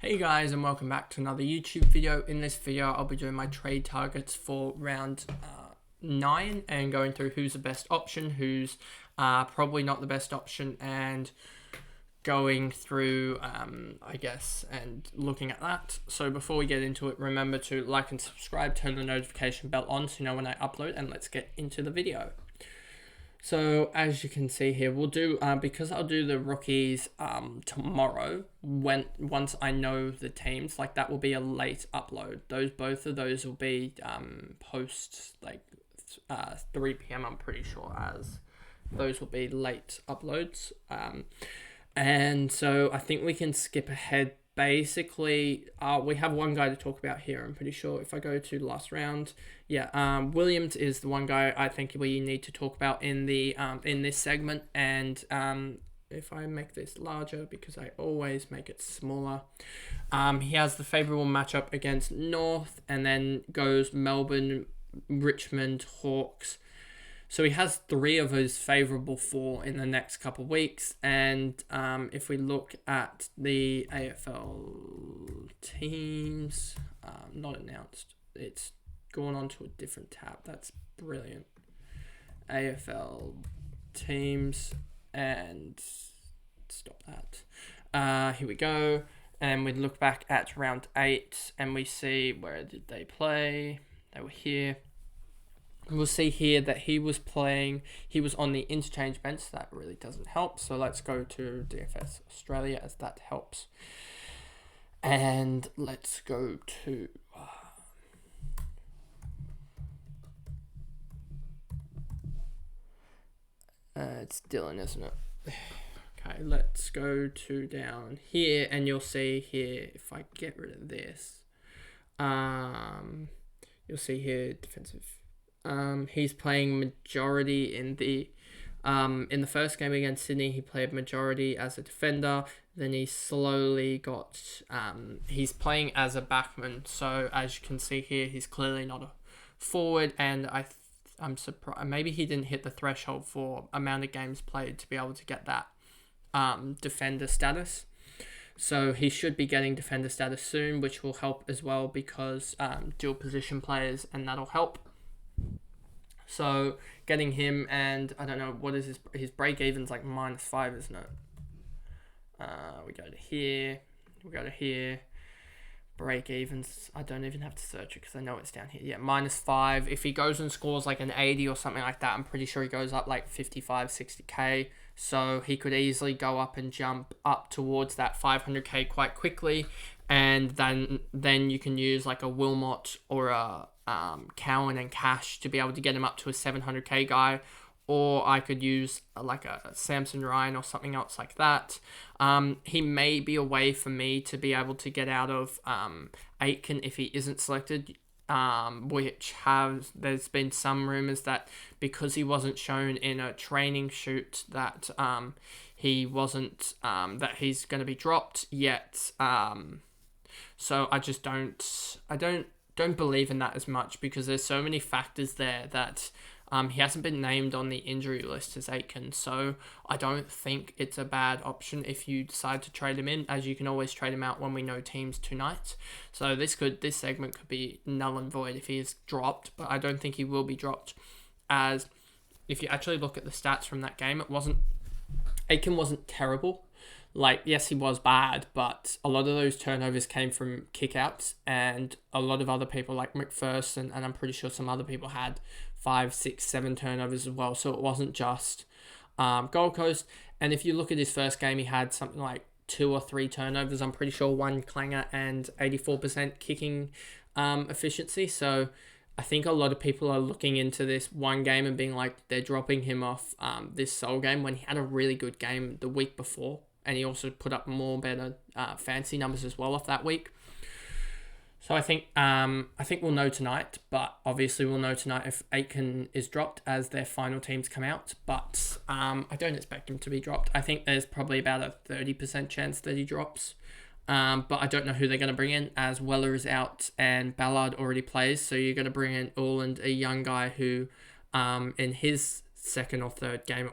Hey guys, and welcome back to another YouTube video. In this video I'll be doing my trade targets for round 9 and going through who's the best option, who's probably not the best option, and going through I guess and looking at that. So before we get into it, remember to like and subscribe, turn the notification bell on so you know when I upload, and let's get into the video. So as you can see here, we'll do because I'll do the rookies tomorrow once I know the teams. Like, that will be a late upload. Both of those will be post 3 p.m. I'm pretty sure, as those will be late uploads. And so I think we can skip ahead. Basically, we have one guy to talk about here, I'm pretty sure. If I go to last round, Williams is the one guy I think we need to talk about in the in this segment. And if I make this larger, because I always make it smaller, he has the favourable matchup against North, and then goes Melbourne, Richmond, Hawks. So he has 3 of his favourable 4 in the next couple of weeks. And if we look at the AFL teams, not announced, it's gone on to a different tab. That's brilliant. AFL teams, and stop that. Here we go. And we look back at round 8 and we see, where did they play? They were here. We'll see here that he was on the interchange bench. That really doesn't help. So let's go to DFS Australia, as that helps. And let's go to... it's Dylan, isn't it? Okay, let's go to down here, and you'll see here, if I get rid of this, you'll see here, defensive... he's playing majority in the first game against Sydney. He played majority as a defender. Then he slowly got he's playing as a backman. So as you can see here, he's clearly not a forward, and I'm surprised maybe he didn't hit the threshold for amount of games played to be able to get that defender status. So he should be getting defender status soon, which will help as well, because dual position players, and that'll help. So getting him, and I don't know, what is his break even's like -5, isn't it? We go to here, break evens. I don't even have to search it because I know it's down here. Yeah, -5. If he goes and scores like an 80 or something like that, I'm pretty sure he goes up like 55, 60k. So he could easily go up and jump up towards that 500k quite quickly. And then you can use like a Wilmot or a Cowan and Cash to be able to get him up to a 700k guy, or I could use like a Samson Ryan or something else like that. He may be a way for me to be able to get out of Aitken if he isn't selected, there's been some rumours that because he wasn't shown in a training shoot that he wasn't that he's going to be dropped yet. So I just don't believe in that as much, because there's so many factors there that he hasn't been named on the injury list as Aitken. So I don't think it's a bad option if you decide to trade him in, as you can always trade him out when we know teams tonight. So this segment could be null and void if he is dropped, but I don't think he will be dropped, as if you actually look at the stats from that game, Aitken wasn't terrible. Like, yes, he was bad, but a lot of those turnovers came from kickouts, and a lot of other people like McPherson, and I'm pretty sure some other people had 5, 6, 7 turnovers as well. So it wasn't just Gold Coast. And if you look at his first game, he had something like 2 or 3 turnovers. I'm pretty sure 1 clanger and 84% kicking efficiency. So I think a lot of people are looking into this one game and being like, they're dropping him off this Seoul game, when he had a really good game the week before. And he also put up better fancy numbers as well off that week. So I think we'll know tonight, but obviously we'll know tonight if Aitken is dropped as their final teams come out. But I don't expect him to be dropped. I think there's probably about a 30% chance that he drops. But I don't know who they're going to bring in, as Weller is out and Ballard already plays. So you're going to bring in Orland, a young guy who in his second or third game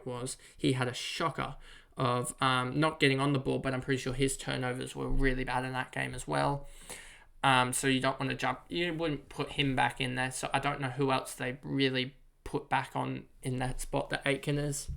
he had a shocker not getting on the ball, but I'm pretty sure his turnovers were really bad in that game as well. So you don't want to you wouldn't put him back in there. So I don't know who else they really put back on in that spot that Aitken is.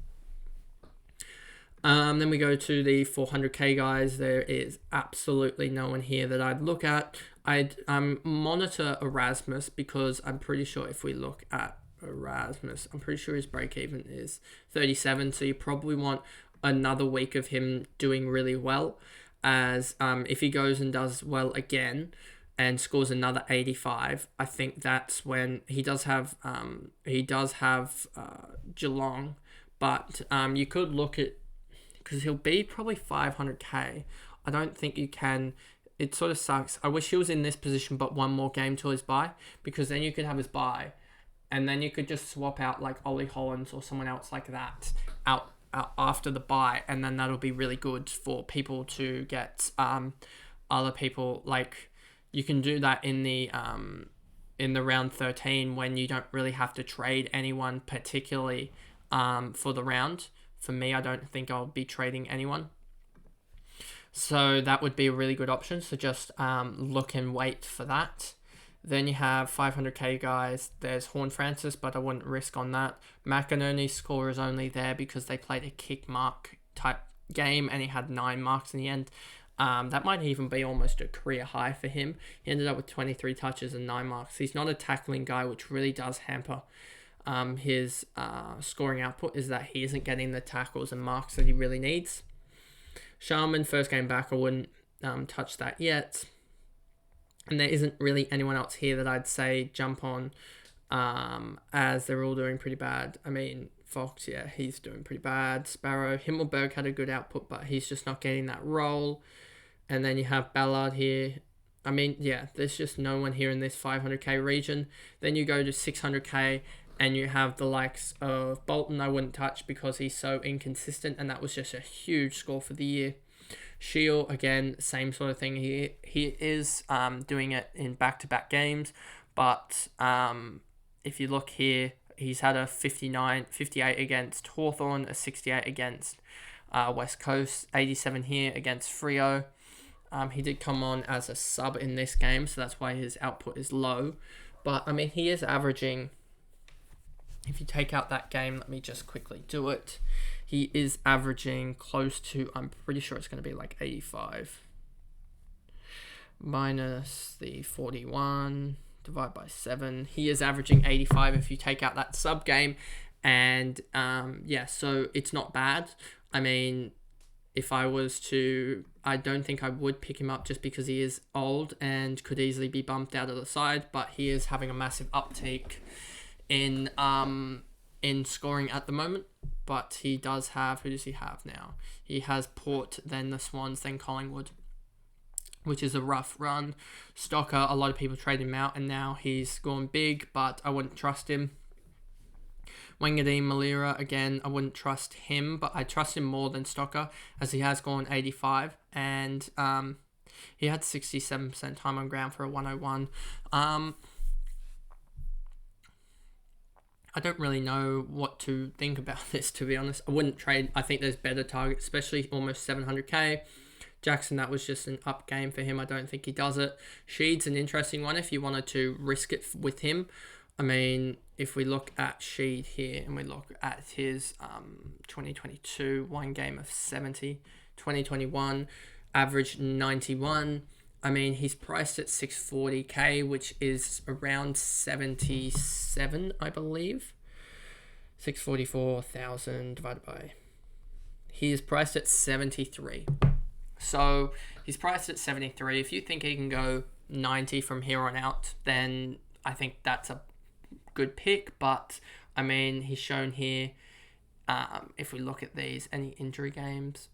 Then we go to the 400k guys. There is absolutely no one here that I'd look at. I'd monitor Erasmus, because I'm pretty sure if we look at Erasmus, I'm pretty sure his break even is 37. So you probably want another week of him doing really well, as if he goes and does well again and scores another 85, I think that's when he does have Geelong, but you could look at, because he'll be probably 500k. I don't think you can. It sort of sucks. I wish he was in this position, but one more game till his bye, because then you could have his bye, and then you could just swap out like Ollie Hollins or someone else like that out after the bye, and then that'll be really good for people to get other people. Like, you can do that in the round 13 when you don't really have to trade anyone particularly for the round. For me, I don't think I'll be trading anyone. So that would be a really good option. So just look and wait for that. Then you have 500k guys. There's Horne-Francis, but I wouldn't risk on that. McInerney's score is only there because they played a kick mark type game and he had 9 marks in the end. That might even be almost a career high for him. He ended up with 23 touches and 9 marks. He's not a tackling guy, which really does hamper his scoring output, is that he isn't getting the tackles and marks that he really needs. Sharman, first game back, I wouldn't touch that yet. And there isn't really anyone else here that I'd say jump on, as they're all doing pretty bad. I mean, Fox, yeah, he's doing pretty bad. Sparrow, Himmelberg had a good output, but he's just not getting that role. And then you have Ballard here. I mean, yeah, there's just no one here in this 500k region. Then you go to 600k, and you have the likes of Bolton. I wouldn't touch because he's so inconsistent, and that was just a huge score for the year. Shield, again, same sort of thing. He is doing it in back-to-back games, but if you look here, he's had a 58 against Hawthorn, a 68 against West Coast, 87 here against Freo. He did come on as a sub in this game, so that's why his output is low. But, I mean, he is averaging, if you take out that game, let me just quickly do it. He is averaging close to, I'm pretty sure it's going to be like 85. Minus the 41, divide by 7. He is averaging 85 if you take out that sub game. And, yeah, so it's not bad. I mean, if I was to, I don't think I would pick him up just because he is old and could easily be bumped out of the side. But he is having a massive uptake in scoring at the moment. But he does have, who does he have now? He has Port, then the Swans, then Collingwood, which is a rough run. Stocker, a lot of people trade him out, and now he's gone big, but I wouldn't trust him. Wangadeen Malira, again, I wouldn't trust him, but I trust him more than Stocker, as he has gone 85, and he had 67% time on ground for a 101. I don't really know what to think about this, to be honest. I wouldn't trade. I think there's better targets, especially almost 700k. Jackson, that was just an up game for him. I don't think he does it. Sheed's an interesting one if you wanted to risk it with him. I mean, if we look at Sheed here and we look at his 2022, one game of 70, 2021, average 91. I mean, he's priced at 640k, which is around 77, I believe. 644,000 divided by... He is priced at 73. So, he's priced at 73. If you think he can go 90 from here on out, then I think that's a good pick. But, I mean, he's shown here, if we look at these, any injury games,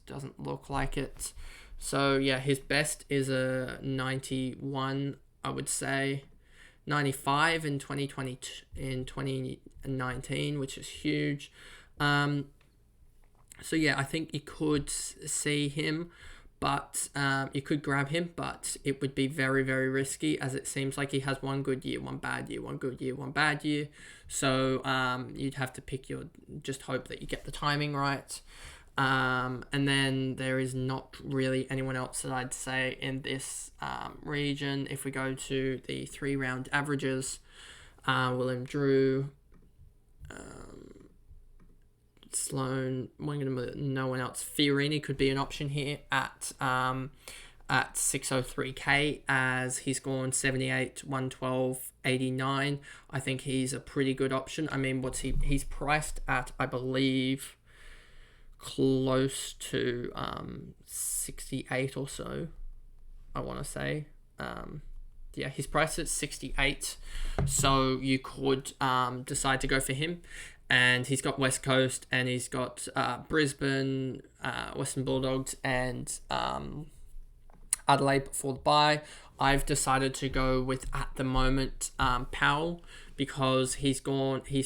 doesn't look like it. So, yeah, his best is a 91, I would say. 95 in 2019, which is huge. So, yeah, I think you could see him. but you could grab him, but it would be very, very risky, as it seems like he has one good year, one bad year, one good year, one bad year. So you'd have to just hope that you get the timing right. And then there is not really anyone else that I'd say in this region. If we go to the 3-round averages, William Drew, Sloan, no one else. Fiorini could be an option here at 603k, as he's gone 78, 112, 89. I think he's a pretty good option. I mean, he's priced at, I believe, close to 68 or so, I want to say. Yeah, he's priced at 68, so you could decide to go for him. And he's got West Coast, and he's got Brisbane, Western Bulldogs, and Adelaide before the bye. I've decided to go with, at the moment, Powell, because he's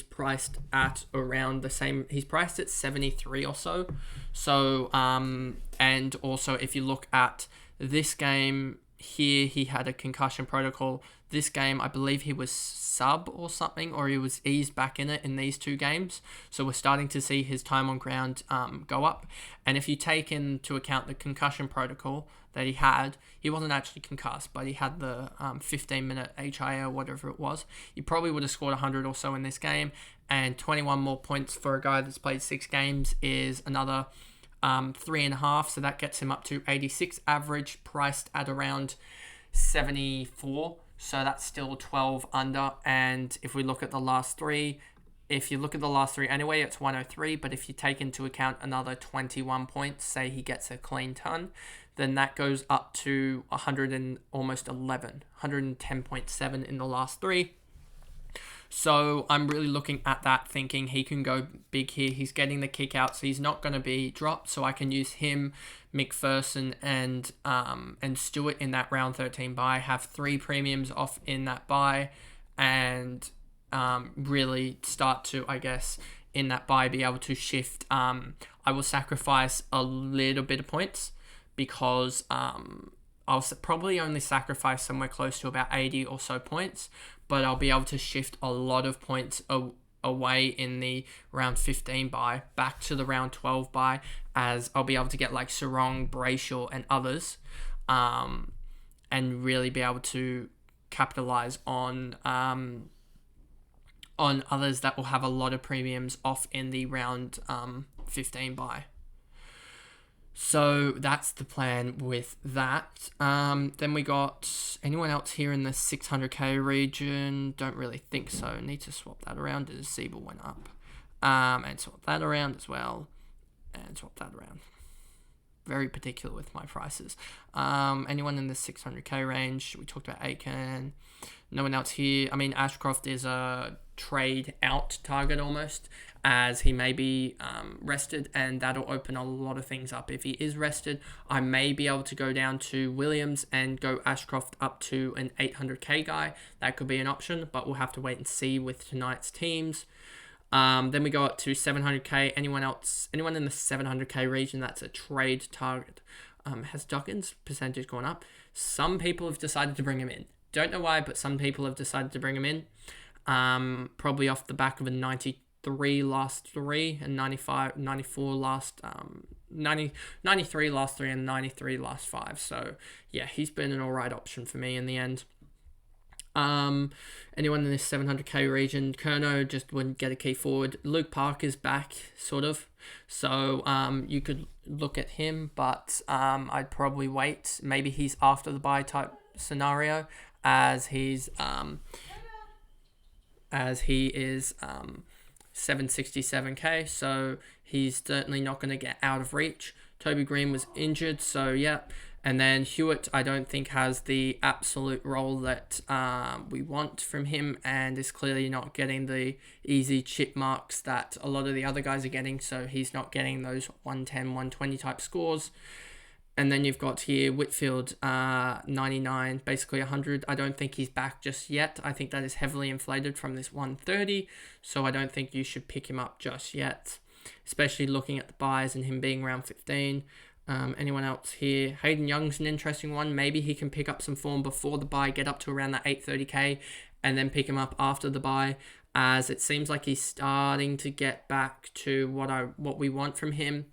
priced at around the same. He's priced at 73 or so. So, and also if you look at this game here, he had a concussion protocol. This game, I believe he was sub or something, or he was eased back in it in these 2 games. So we're starting to see his time on ground go up. And if you take into account the concussion protocol that he wasn't actually concussed, but he had the 15-minute HIA, whatever it was. You probably would have scored 100 or so in this game, and 21 more points for a guy that's played 6 games is another 3.5, so that gets him up to 86 average, priced at around 74. So that's still 12 under. And if we look at the last 3, anyway, it's 103. But if you take into account another 21 points, say he gets a clean ton, then that goes up to 110.7 in the last 3. So I'm really looking at that, thinking he can go big here. He's getting the kick out, so he's not going to be dropped. So I can use him, McPherson, and Stewart in that round 13 bye. Have 3 premiums off in that bye, and really start to, I guess, in that bye, be able to shift. I will sacrifice a little bit of points, because I'll probably only sacrifice somewhere close to about 80 or so points, but I'll be able to shift a lot of points away in the round 15 bye back to the round 12 bye, as I'll be able to get like Sarong, Brayshaw, and others, and really be able to capitalize on others that will have a lot of premiums off in the round 15 bye. So that's the plan with that. Then we got anyone else here in the 600k region? Don't really think so. Need to swap that around as Siebel went up. And swap that around as well. And swap that around. Very particular with my prices. Anyone in the 600k range? We talked about Aiken. No one else here. I mean, Ashcroft is a trade out target almost, as he may be rested, and that'll open a lot of things up. If he is rested, I may be able to go down to Williams and go Ashcroft up to an 800k guy. That could be an option, but we'll have to wait and see with tonight's teams. Then we go up to 700k. Anyone in the 700k region that's a trade target? Has Dawkins' percentage gone up? Some people have decided to bring him in. Don't know why, but some people have decided to bring him in. Probably off the back of a 93 last 3 and 94 last 93 last 3 and 93 last 5. So yeah, he's been an alright option for me in the end. Anyone in this 700k region? Kerno just wouldn't get a key forward. Luke Parker's back, sort of. So you could look at him, but I'd probably wait. Maybe he's after the bye type scenario, as he is 767k, so he's certainly not going to get out of reach. Toby Green was injured, so yeah. And then Hewitt, I don't think has the absolute role that we want from him, and is clearly not getting the easy chip marks that a lot of the other guys are getting, so he's not getting those 110, 120 type scores. And then you've got here Whitfield, 99, basically 100. I don't think he's back just yet. I think that is heavily inflated from this 130, so I don't think you should pick him up just yet, especially looking at the buys and him being round 15. Anyone else here? Hayden Young's an interesting one. Maybe he can pick up some form before the bye, get up to around that 830k, and then pick him up after the bye, as it seems like he's starting to get back to what we want from him.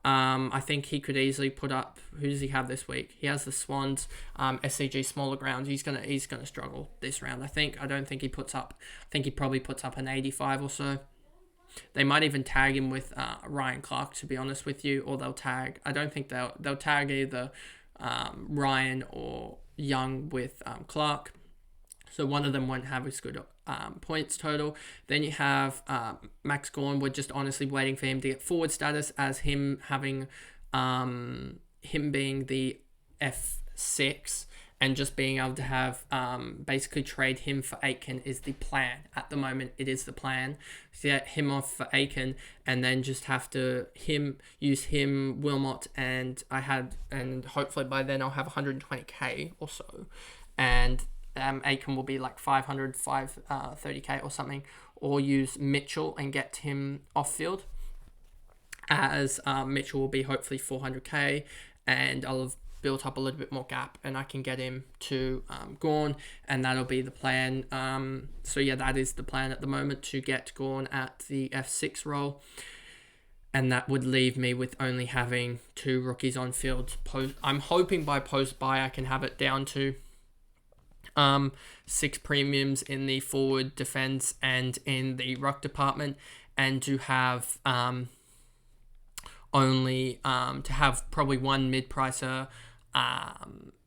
I think he could easily put up. Who does he have this week? He has the Swans, SCG smaller grounds. He's gonna struggle this round. I think. I don't think he puts up. I think he probably puts up an 85 or so. They might even tag him with Ryan Clark, to be honest with you, or they'll tag. I don't think they'll tag either Ryan or Young with Clark. So one of them won't have as good points total. Then you have Max Gawn. We're just honestly waiting for him to get forward status, as him having him being the F6 and just being able to have basically trade him for Aitken is the plan at the moment. It is the plan to get him off for Aitken, and then just have to use him, Wilmot, and hopefully by then I'll have 120k or so, and Aitken will be like 530k or something, or use Mitchell and get him off field, as Mitchell will be hopefully 400k, and I'll have built up a little bit more gap and I can get him to Gawn, and that'll be the plan. So yeah, that is the plan at the moment, to get Gawn at the F6 role, and that would leave me with only having 2 rookies on field. I'm hoping by post-buy I can have it down to 6 premiums in the forward, defense, and in the ruck department, and to have to have probably 1 mid-pricer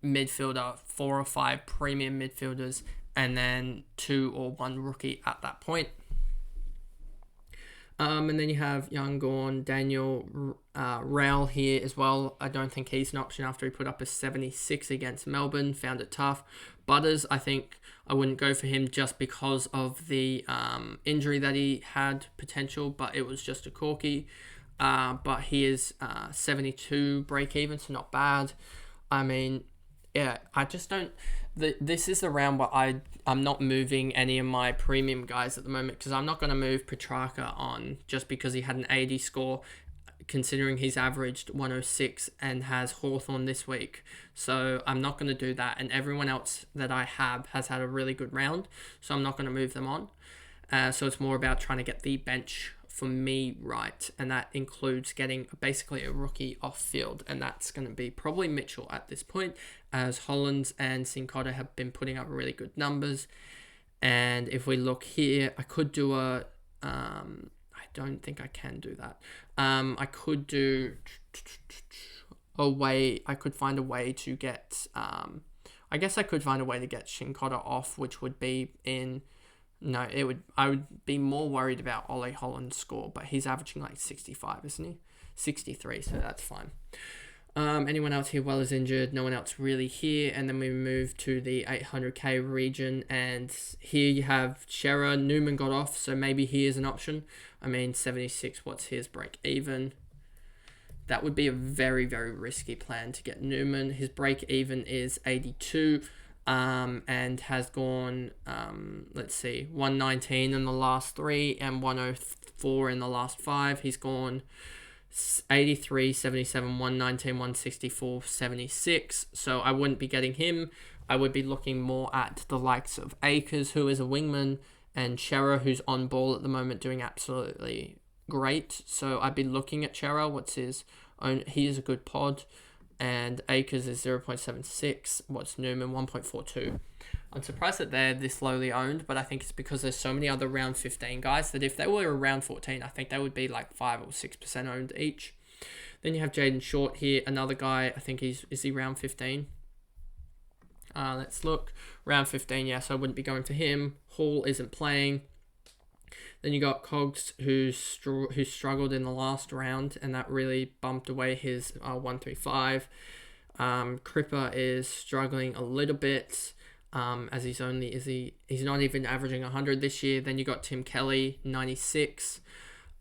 midfielder, 4 or 5 premium midfielders, and then 2 or 1 rookie at that point. And then you have Young, Gawn, Daniel, Rail here as well. I don't think he's an option after he put up a 76 against Melbourne. Found it tough. Butters, I think I wouldn't go for him just because of the injury that he had potential, but it was just a corky. But he is 72 break even, so not bad. I mean, yeah, I just don't. This is the round where I'm not moving any of my premium guys at the moment, because I'm not going to move Petrarca on just because he had an 80 score, considering he's averaged 106 and has Hawthorn this week. So I'm not going to do that. And everyone else that I have has had a really good round, so I'm not going to move them on. So it's more about trying to get the bench for me right, and that includes getting basically a rookie off field, and that's going to be probably Mitchell at this point, as Hollands and Cincotta have been putting up really good numbers. And if we look here, I could do I don't think I can do that. I could do I could find a way to get I guess I could find a way to get Cincotta off, which would be in. No, I would be more worried about Ollie Holland's score, but he's averaging like 65, isn't he? 63, so that's fine. Anyone else here well is injured? No one else really here. And then we move to the 800k region, and here you have Shearer. Newman got off, so maybe he is an option. I mean, 76, what's his break even? That would be a very, very risky plan to get Newman. His break even is 82. And has gone, 119 in the last 3 and 104 in the last 5. He's gone 83, 77, 119, 164, 76. So I wouldn't be getting him. I would be looking more at the likes of Akers, who is a wingman, and Shearer, who's on ball at the moment, doing absolutely great. So I'd be looking at Shearer. What's his own? He is a good pod. And Akers is 0.76. What's Newman? 1.42. I'm surprised that they're this lowly owned, but I think it's because there's so many other round 15 guys that if they were around 14, I think they would be like 5 or 6% owned each. Then you have Jaden Short here, another guy. I think is he round 15? Let's look. Round 15, yeah, so I wouldn't be going for him. Hall isn't playing. Then you got Cogs, who struggled in the last round, and that really bumped away his 135. Cripper is struggling a little bit, as he's not even averaging 100 this year. Then you got Tim Kelly, 96.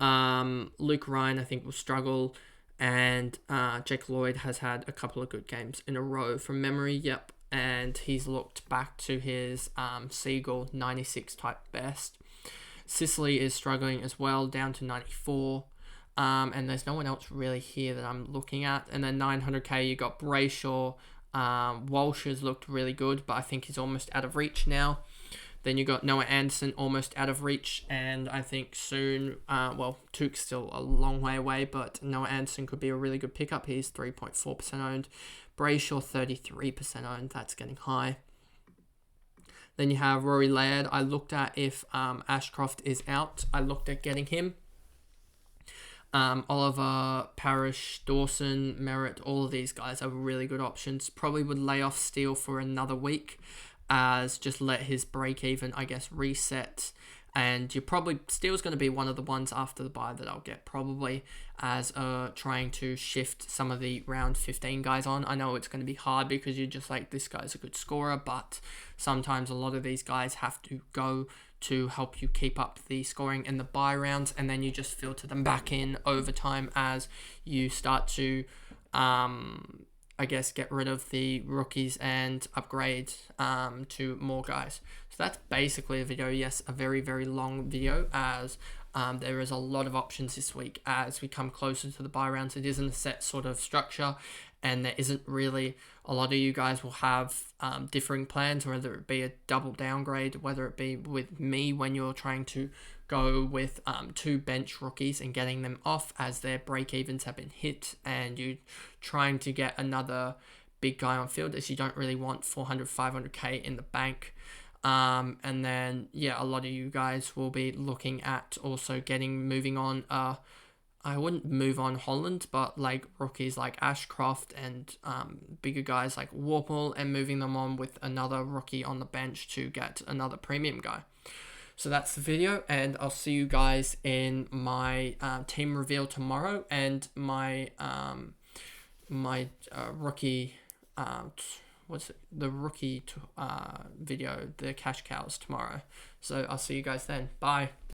Luke Ryan, I think, will struggle, and Jake Lloyd has had a couple of good games in a row from memory. Yep, and he's looked back to his Seagull 96 type best. Sicily is struggling as well, down to 94. And there's no one else really here that I'm looking at. And then 900k, you got Brayshaw. Walsh has looked really good, but I think he's almost out of reach now. Then you got Noah Anderson almost out of reach, and I think soon, Tuke's still a long way away, but Noah Anderson could be a really good pickup. He's 3.4% owned. Brayshaw, 33% owned. That's getting high. Then you have Rory Laird. I looked at if Ashcroft is out. I looked at getting him. Oliver, Parrish, Dawson, Merritt, all of these guys are really good options. Probably would lay off Steele for another week, as just let his break even, I guess, reset. And you're probably, Steele's going to be one of the ones after the bye that I'll get, probably, as trying to shift some of the round 15 guys on. I know it's going to be hard because you're just like, this guy's a good scorer, but sometimes a lot of these guys have to go to help you keep up the scoring in the bye rounds, and then you just filter them back in over time as you start to I guess, get rid of the rookies and upgrade to more guys. So that's basically a video. Yes, a very, very long video, as there is a lot of options this week as we come closer to the bye rounds. It isn't a set sort of structure, and there isn't really, a lot of you guys will have differing plans, whether it be a double downgrade, whether it be with me when you're trying to go with 2 bench rookies and getting them off as their break evens have been hit, and you trying to get another big guy on field, as you don't really want 400, 500k in the bank. And then, yeah, a lot of you guys will be looking at also moving on, I wouldn't move on Holland, but like rookies like Ashcroft and bigger guys like Warple, and moving them on with another rookie on the bench to get another premium guy. So that's the video, and I'll see you guys in my team reveal tomorrow, and my rookie video, the cash cows, tomorrow. So I'll see you guys then. Bye.